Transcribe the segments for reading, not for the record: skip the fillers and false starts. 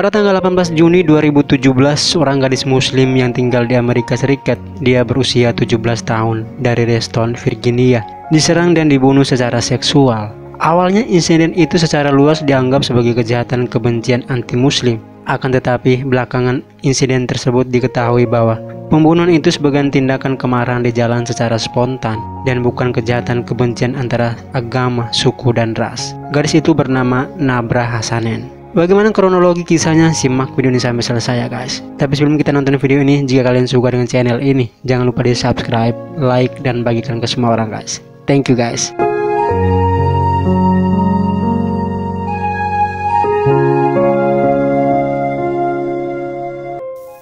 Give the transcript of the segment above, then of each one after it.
Pada tanggal 18 Juni 2017, seorang gadis muslim yang tinggal di Amerika Serikat, dia berusia 17 tahun, dari Reston, Virginia, diserang dan dibunuh secara seksual. Awalnya insiden itu secara luas dianggap sebagai kejahatan kebencian anti-muslim. Akan tetapi, belakangan insiden tersebut diketahui bahwa pembunuhan itu sebagai tindakan kemarahan di jalan secara spontan dan bukan kejahatan kebencian antara agama, suku, dan ras. Gadis itu bernama Nabra Hassanen. Bagaimana kronologi kisahnya? Simak video ini sampai selesai ya guys. Tapi sebelum kita nonton video ini, jika kalian suka dengan channel ini, jangan lupa di subscribe, like, dan bagikan ke semua orang guys. Thank you guys.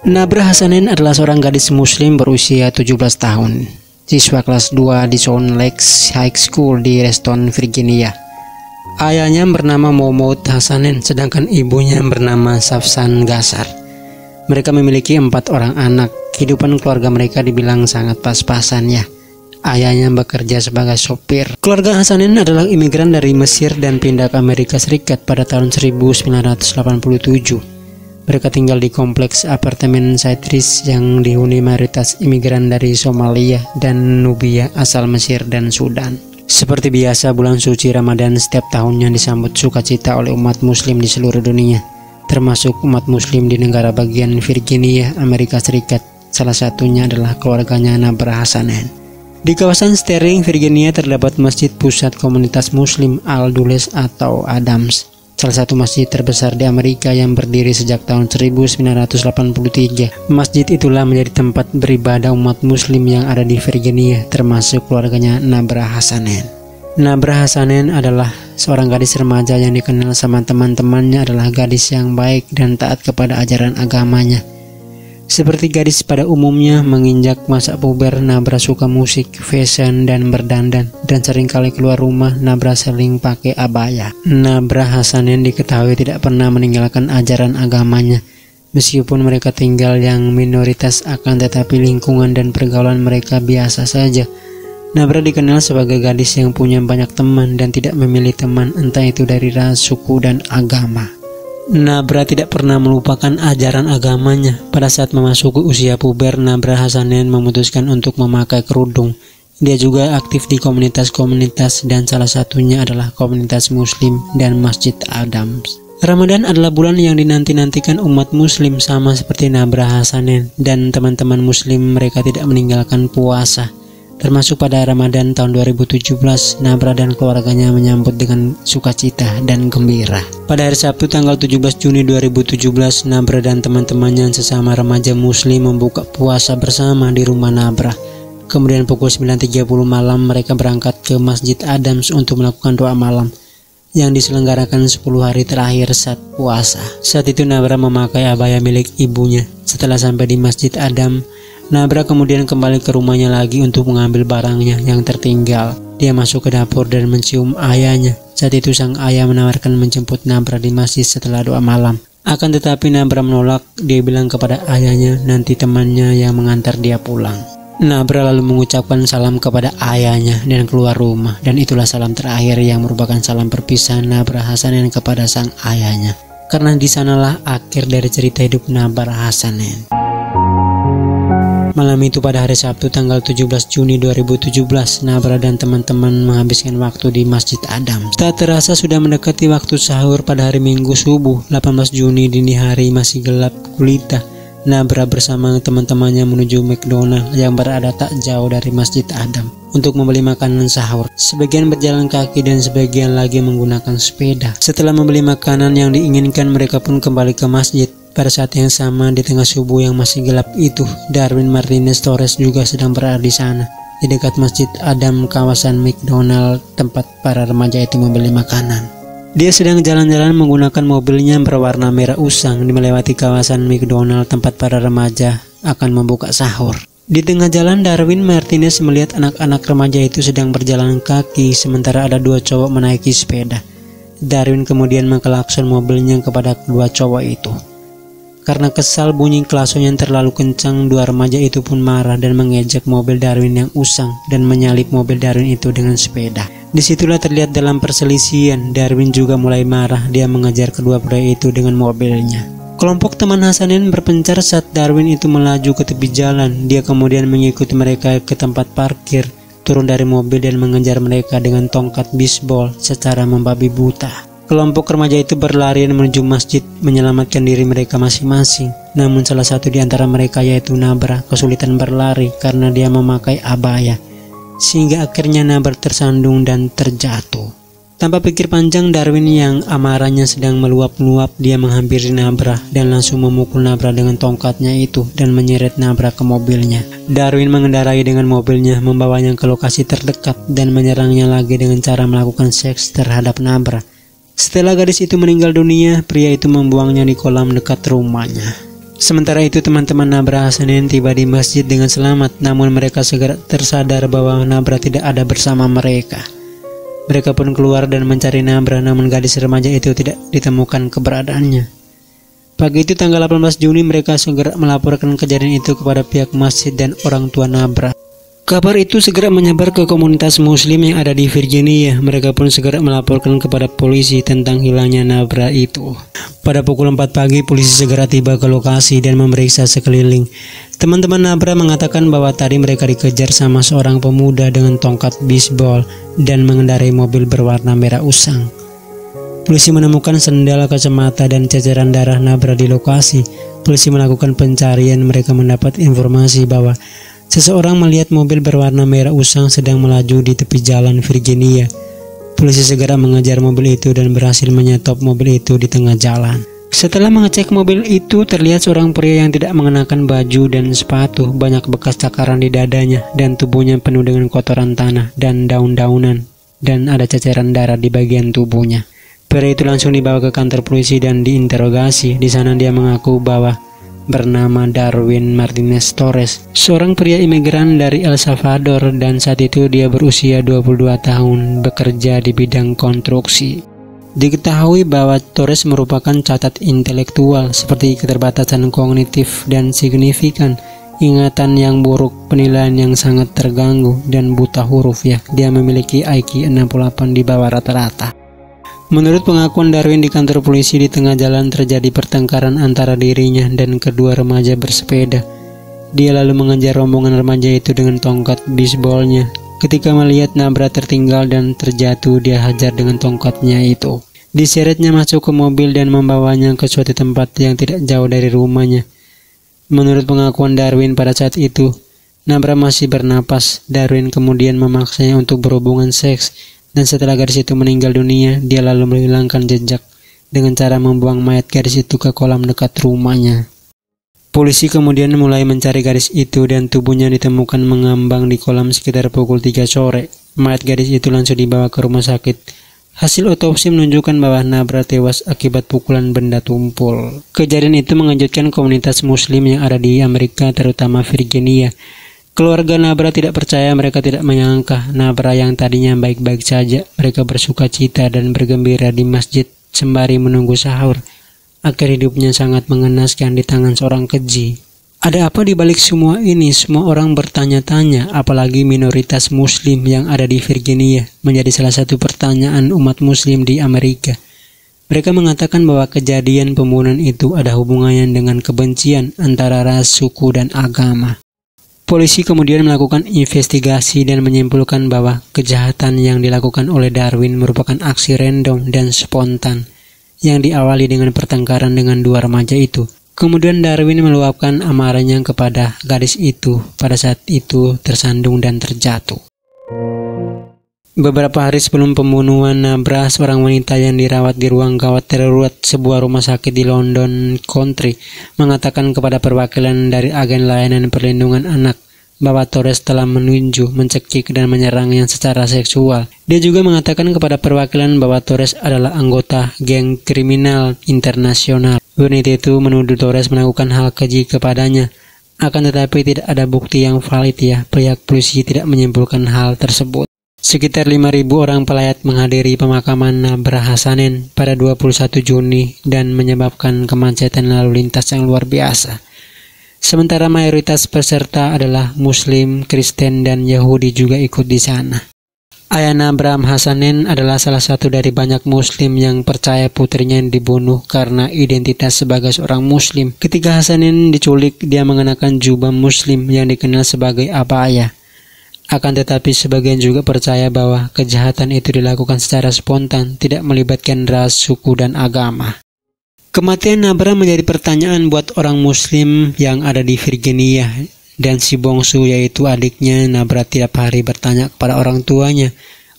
Nabra Hassanen adalah seorang gadis muslim berusia 17 tahun, siswa kelas 2 di Sound Lakes High School di Reston, Virginia. Ayahnya bernama Mahmoud Hassanen, sedangkan ibunya bernama Safsan Gasar. Mereka memiliki 4 orang anak. Kehidupan keluarga mereka dibilang sangat pas-pasan ya. Ayahnya bekerja sebagai sopir. Keluarga Hassanen adalah imigran dari Mesir dan pindah ke Amerika Serikat pada tahun 1987. Mereka tinggal di kompleks apartemen Citrus yang dihuni mayoritas imigran dari Somalia dan Nubia asal Mesir dan Sudan. Seperti biasa, bulan suci Ramadan setiap tahunnya disambut sukacita oleh umat muslim di seluruh dunia, termasuk umat muslim di negara bagian Virginia, Amerika Serikat. Salah satunya adalah keluarganya Nabra Hassanen. Di kawasan Sterling, Virginia terdapat masjid pusat komunitas muslim Al-Dulles atau Adams, salah satu masjid terbesar di Amerika yang berdiri sejak tahun 1983. Masjid itulah menjadi tempat beribadah umat muslim yang ada di Virginia, termasuk keluarganya Nabra Hassanen. Nabra Hassanen adalah seorang gadis remaja yang dikenal sama teman-temannya adalah gadis yang baik dan taat kepada ajaran agamanya. Seperti gadis pada umumnya, menginjak masa puber, Nabra suka musik, fashion, dan berdandan, dan seringkali keluar rumah. Nabra sering pakai abaya. Nabra Hassanen diketahui tidak pernah meninggalkan ajaran agamanya, meskipun mereka tinggal yang minoritas, akan tetapi lingkungan dan pergaulan mereka biasa saja. Nabra dikenal sebagai gadis yang punya banyak teman dan tidak memilih teman, entah itu dari ras, suku, dan agama. Nabra tidak pernah melupakan ajaran agamanya. Pada saat memasuki usia puber, Nabra Hassanen memutuskan untuk memakai kerudung. Dia juga aktif di komunitas-komunitas dan salah satunya adalah komunitas muslim dan Masjid Adams. Ramadan adalah bulan yang dinanti-nantikan umat muslim, sama seperti Nabra Hassanen dan teman-teman muslim. Mereka tidak meninggalkan puasa. Termasuk pada Ramadan tahun 2017, Nabra dan keluarganya menyambut dengan sukacita dan gembira. Pada hari Sabtu tanggal 17 Juni 2017, Nabra dan teman-temannya sesama remaja muslim membuka puasa bersama di rumah Nabra. Kemudian pukul 9.30 malam mereka berangkat ke Masjid Adams untuk melakukan doa malam yang diselenggarakan 10 hari terakhir saat puasa. Saat itu Nabra memakai abaya milik ibunya. Setelah sampai di Masjid Adams, Nabra kemudian kembali ke rumahnya lagi untuk mengambil barangnya yang tertinggal. Dia masuk ke dapur dan mencium ayahnya. Saat itu sang ayah menawarkan menjemput Nabra di masjid setelah doa malam. Akan tetapi Nabra menolak. Dia bilang kepada ayahnya nanti temannya yang mengantar dia pulang. Nabra lalu mengucapkan salam kepada ayahnya dan keluar rumah. Dan itulah salam terakhir yang merupakan salam perpisahan Nabra Hassanen kepada sang ayahnya. Karena di sanalah akhir dari cerita hidup Nabra Hassanen. Malam itu pada hari Sabtu tanggal 17 Juni 2017, Nabra dan teman-teman menghabiskan waktu di Masjid Adams. Tak terasa sudah mendekati waktu sahur pada hari Minggu subuh 18 Juni dini hari masih gelap gulita. Nabra bersama teman-temannya menuju McDonald yang berada tak jauh dari Masjid Adams untuk membeli makanan sahur. Sebagian berjalan kaki dan sebagian lagi menggunakan sepeda. Setelah membeli makanan yang diinginkan, mereka pun kembali ke masjid. Pada saat yang sama, di tengah subuh yang masih gelap itu, Darwin Martinez Torres juga sedang berada di sana, di dekat Masjid Adam, kawasan McDonald, tempat para remaja itu membeli makanan. Dia sedang jalan-jalan menggunakan mobilnya berwarna merah usang, melewati kawasan McDonald, tempat para remaja akan membuka sahur. Di tengah jalan, Darwin Martinez melihat anak-anak remaja itu sedang berjalan kaki, sementara ada 2 cowok menaiki sepeda. Darwin kemudian mengklakson mobilnya kepada kedua cowok itu. Karena kesal bunyi klakson yang terlalu kencang, 2 remaja itu pun marah dan mengejek mobil Darwin yang usang dan menyalip mobil Darwin itu dengan sepeda. Disitulah terlihat dalam perselisihan, Darwin juga mulai marah. Dia mengejar kedua pria itu dengan mobilnya. Kelompok teman Hasanin berpencar saat Darwin itu melaju ke tepi jalan. Dia kemudian mengikuti mereka ke tempat parkir, turun dari mobil dan mengejar mereka dengan tongkat bisbol secara membabi buta. Kelompok remaja itu berlari menuju masjid menyelamatkan diri mereka masing-masing. Namun salah satu di antara mereka, yaitu Nabra, kesulitan berlari karena dia memakai abaya, sehingga akhirnya Nabra tersandung dan terjatuh. Tanpa pikir panjang, Darwin yang amarahnya sedang meluap-luap, dia menghampiri Nabra dan langsung memukul Nabra dengan tongkatnya itu dan menyeret Nabra ke mobilnya. Darwin mengendarai dengan mobilnya, membawanya ke lokasi terdekat dan menyerangnya lagi dengan cara melakukan seks terhadap Nabra. Setelah gadis itu meninggal dunia, pria itu membuangnya di kolam dekat rumahnya. Sementara itu teman-teman Nabra Hasanin tiba di masjid dengan selamat, namun mereka segera tersadar bahwa Nabra tidak ada bersama mereka. Mereka pun keluar dan mencari Nabra, namun gadis remaja itu tidak ditemukan keberadaannya. Pagi itu tanggal 18 Juni mereka segera melaporkan kejadian itu kepada pihak masjid dan orang tua Nabra. Kabar itu segera menyebar ke komunitas muslim yang ada di Virginia. Mereka pun segera melaporkan kepada polisi tentang hilangnya Nabra itu. Pada pukul 4 pagi, polisi segera tiba ke lokasi dan memeriksa sekeliling. Teman-teman Nabra mengatakan bahwa tadi mereka dikejar sama seorang pemuda dengan tongkat bisbol dan mengendarai mobil berwarna merah usang. Polisi menemukan sendal, kacamata, dan ceceran darah Nabra di lokasi. Polisi melakukan pencarian. Mereka mendapat informasi bahwa seseorang melihat mobil berwarna merah usang sedang melaju di tepi jalan Virginia. Polisi segera mengejar mobil itu dan berhasil menyetop mobil itu di tengah jalan. Setelah mengecek mobil itu, terlihat seorang pria yang tidak mengenakan baju dan sepatu. Banyak bekas cakaran di dadanya dan tubuhnya penuh dengan kotoran tanah dan daun-daunan, dan ada ceceran darah di bagian tubuhnya. Pria itu langsung dibawa ke kantor polisi dan diinterogasi. Di sana dia mengaku bahwa bernama Darwin Martinez Torres, seorang pria imigran dari El Salvador, dan saat itu dia berusia 22 tahun, bekerja di bidang konstruksi. Diketahui bahwa Torres merupakan cacat intelektual seperti keterbatasan kognitif dan signifikan, ingatan yang buruk, penilaian yang sangat terganggu, dan buta huruf ya. Dia memiliki IQ 68 di bawah rata-rata. Menurut pengakuan Darwin di kantor polisi, di tengah jalan terjadi pertengkaran antara dirinya dan kedua remaja bersepeda. Dia lalu mengejar rombongan remaja itu dengan tongkat bisbolnya. Ketika melihat Nabra tertinggal dan terjatuh, dia hajar dengan tongkatnya itu. Diseretnya masuk ke mobil dan membawanya ke suatu tempat yang tidak jauh dari rumahnya. Menurut pengakuan Darwin pada saat itu, Nabra masih bernapas. Darwin kemudian memaksanya untuk berhubungan seks. Dan setelah gadis itu meninggal dunia, dia lalu menghilangkan jejak dengan cara membuang mayat gadis itu ke kolam dekat rumahnya. Polisi kemudian mulai mencari gadis itu dan tubuhnya ditemukan mengambang di kolam sekitar pukul 3 sore. Mayat gadis itu langsung dibawa ke rumah sakit. Hasil otopsi menunjukkan bahwa Nabra tewas akibat pukulan benda tumpul. Kejadian itu mengejutkan komunitas muslim yang ada di Amerika, terutama Virginia. Keluarga Nabra tidak percaya, mereka tidak menyangka Nabra yang tadinya baik-baik saja. Mereka bersuka cita dan bergembira di masjid sembari menunggu sahur. Akhir hidupnya sangat mengenaskan di tangan seorang keji. Ada apa di balik semua ini? Semua orang bertanya-tanya, apalagi minoritas muslim yang ada di Virginia, menjadi salah satu pertanyaan umat muslim di Amerika. Mereka mengatakan bahwa kejadian pembunuhan itu ada hubungannya dengan kebencian antara ras, suku, dan agama. Polisi kemudian melakukan investigasi dan menyimpulkan bahwa kejahatan yang dilakukan oleh Darwin merupakan aksi random dan spontan yang diawali dengan pertengkaran dengan dua remaja itu. Kemudian Darwin meluapkan amarahnya kepada gadis itu pada saat itu tersandung dan terjatuh. Beberapa hari sebelum pembunuhan Nabra, seorang wanita yang dirawat di ruang gawat darurat sebuah rumah sakit di London Country mengatakan kepada perwakilan dari agen layanan perlindungan anak bahwa Torres telah menunjuk, mencekik, dan menyerangnya secara seksual. Dia juga mengatakan kepada perwakilan bahwa Torres adalah anggota geng kriminal internasional. Wanita itu menuduh Torres melakukan hal keji kepadanya. Akan tetapi tidak ada bukti yang valid ya. Pihak polisi tidak menyimpulkan hal tersebut. Sekitar 5.000 orang pelayat menghadiri pemakaman Nabra Hasanin pada 21 Juni dan menyebabkan kemacetan lalu lintas yang luar biasa. Sementara mayoritas peserta adalah Muslim, Kristen, dan Yahudi juga ikut di sana. Ayah Nabram Hassanein adalah salah satu dari banyak muslim yang percaya putrinya dibunuh karena identitas sebagai seorang muslim. Ketika Hassanein diculik, dia mengenakan jubah muslim yang dikenal sebagai abaya. Akan tetapi sebagian juga percaya bahwa kejahatan itu dilakukan secara spontan, tidak melibatkan ras, suku, dan agama. Kematian Nabram menjadi pertanyaan buat orang muslim yang ada di Virginia. Dan si bongsu yaitu adiknya Nabra tiap hari bertanya kepada orang tuanya,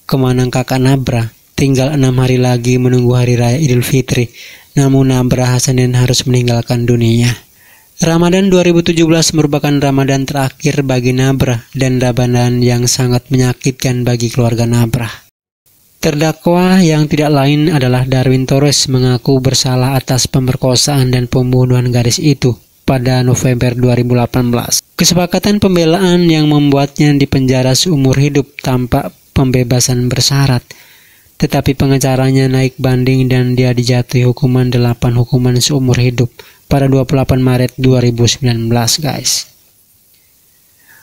kemana kakak Nabra? Tinggal 6 hari lagi menunggu hari raya Idul Fitri. Namun Nabra Hassanein harus meninggalkan dunia. Ramadan 2017 merupakan Ramadan terakhir bagi Nabra dan Ramadan yang sangat menyakitkan bagi keluarga Nabra. Terdakwa yang tidak lain adalah Darwin Torres mengaku bersalah atas pemerkosaan dan pembunuhan gadis itu pada November 2018. Kesepakatan pembelaan yang membuatnya dipenjara seumur hidup tanpa pembebasan bersyarat. Tetapi pengacaranya naik banding dan dia dijatuhi hukuman 8 hukuman seumur hidup pada 28 Maret 2019, guys.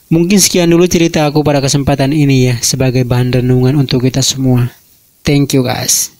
Mungkin sekian dulu cerita aku pada kesempatan ini ya, sebagai bahan renungan untuk kita semua. Thank you guys.